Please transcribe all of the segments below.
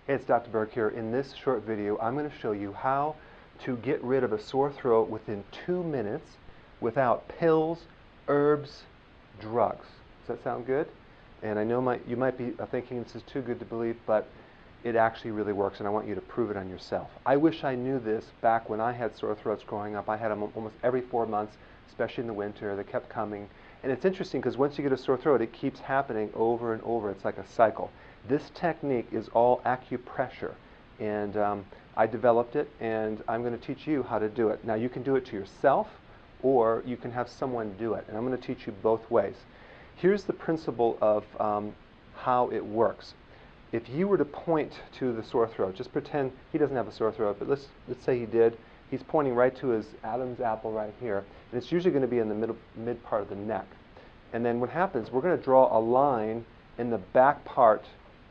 Hey, it's Dr. Berg here. In this short video, I'm going to show you how to get rid of a sore throat within 2 minutes without pills, herbs, drugs. Does that sound good? And I know you might be thinking this is too good to believe, but it actually really works, and I want you to prove it on yourself. I wish I knew this back when I had sore throats growing up. I had them almost every 4 months, especially in the winter. They kept coming. And it's interesting because once you get a sore throat, it keeps happening over and over. It's like a cycle. This technique is all acupressure, and I developed it, and I'm going to teach you how to do it. Now, you can do it to yourself, or you can have someone do it, and I'm going to teach you both ways. Here's the principle of how it works. If you were to point to the sore throat, just pretend he doesn't have a sore throat, but let's say he did. He's pointing right to his Adam's apple right here, and it's usually going to be in the mid part of the neck. And then what happens, we're going to draw a line in the back part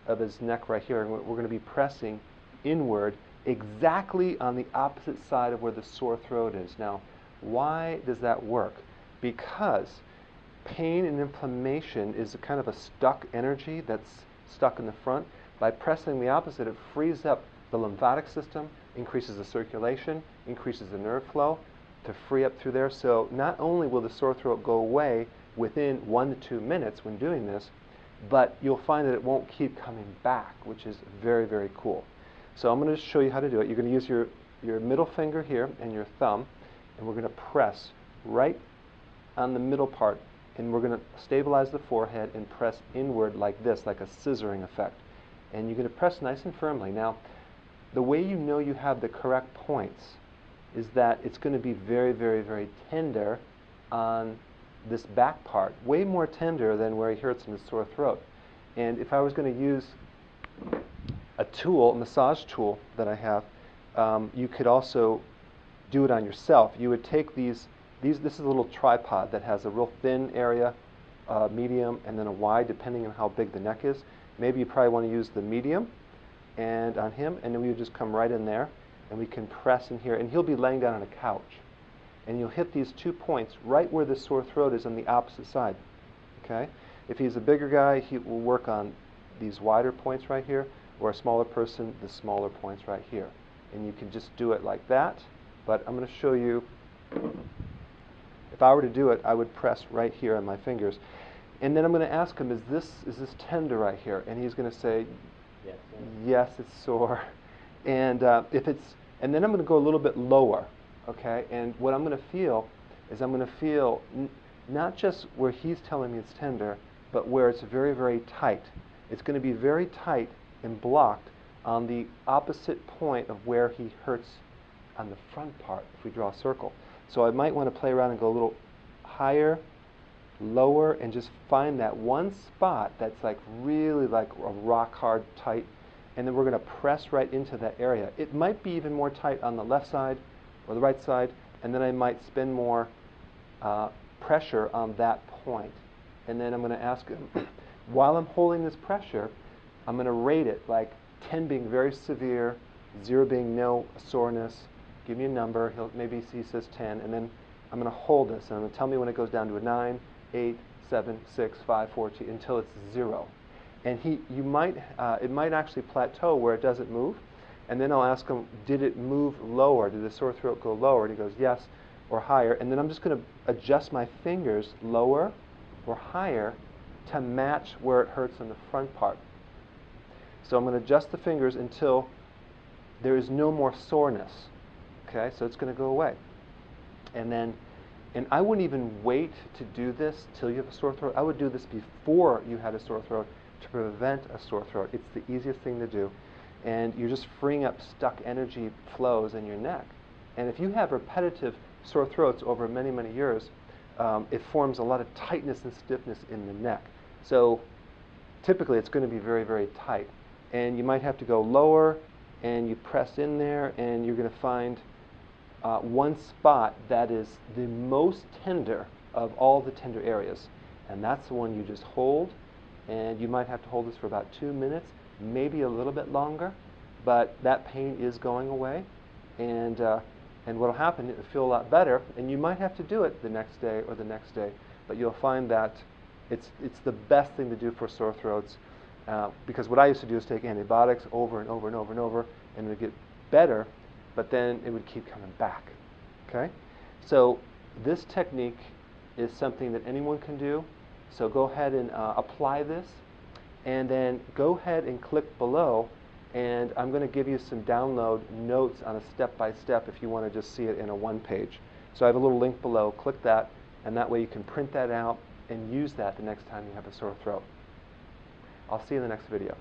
of his neck right here, and we're going to be pressing inward exactly on the opposite side of where the sore throat is. Now, why does that work? Because pain and inflammation is a kind of a stuck energy that's stuck in the front. By pressing the opposite, it frees up the lymphatic system, increases the circulation, increases the nerve flow to free up through there. So not only will the sore throat go away within 1 to 2 minutes when doing this, but you'll find that it won't keep coming back, which is very, very cool. So I'm going to show you how to do it. You're going to use your middle finger here and your thumb, and we're going to press right on the middle part, and we're going to stabilize the forehead and press inward like this, like a scissoring effect. And you're going to press nice and firmly. Now, the way you know you have the correct points is that it's going to be very, very, very tender on this back part, way more tender than where he hurts in his sore throat. And if I was going to use a tool, a massage tool that I have, you could also do it on yourself. You would take this is a little tripod that has a real thin area, medium, and then a wide, depending on how big the neck is. Maybe you probably want to use the medium and on him, and then we would just come right in there, and we can press in here, and he'll be laying down on a couch. And you'll hit these 2 points right where the sore throat is on the opposite side. Okay? If he's a bigger guy, he will work on these wider points right here, or a smaller person, the smaller points right here. And you can just do it like that, but I'm going to show you. If I were to do it, I would press right here on my fingers. And then I'm going to ask him, is this tender right here? And he's going to say, yes, it's sore. And and then I'm going to go a little bit lower. Okay, and what I'm going to feel is I'm going to feel not just where he's telling me it's tender, but where it's very, very tight. It's going to be very tight and blocked on the opposite point of where he hurts on the front part, if we draw a circle. So I might want to play around and go a little higher, lower, and just find that one spot that's like really like a rock hard tight, and then we're going to press right into that area. It might be even more tight on the left side or the right side, and then I might spend more pressure on that point. And then I'm going to ask him, while I'm holding this pressure, I'm going to rate it, like 10 being very severe, 0 being no soreness. Give me a number. Maybe he says 10, and then I'm going to hold this, and I'm going to tell me when it goes down to a 9, 8, 7, 6, 5, 4, 2, until it's 0. And it might actually plateau where it doesn't move. And then I'll ask him, did it move lower? Did the sore throat go lower? And he goes, yes, or higher. And then I'm just going to adjust my fingers lower or higher to match where it hurts in the front part. So I'm going to adjust the fingers until there is no more soreness. Okay, so it's going to go away. And I wouldn't even wait to do this till you have a sore throat. I would do this before you had a sore throat to prevent a sore throat. It's the easiest thing to do. And you're just freeing up stuck energy flows in your neck. And if you have repetitive sore throats over many, many years, it forms a lot of tightness and stiffness in the neck. So typically it's going to be very, very tight. And you might have to go lower, and you press in there, and you're going to find one spot that is the most tender of all the tender areas. And that's the one you just hold. And you might have to hold this for about 2 minutes. Maybe a little bit longer, but that pain is going away, and what will happen, it will feel a lot better, and you might have to do it the next day or the next day, but you'll find that it's the best thing to do for sore throats. Because what I used to do is take antibiotics over and over and over and over, and it would get better, but then it would keep coming back. Okay? So this technique is something that anyone can do. So go ahead and apply this, and then go ahead and click below, and I'm going to give you some download notes on a step-by-step if you want to just see it in a one-page. So I have a little link below. Click that, and that way you can print that out and use that the next time you have a sore throat. I'll see you in the next video.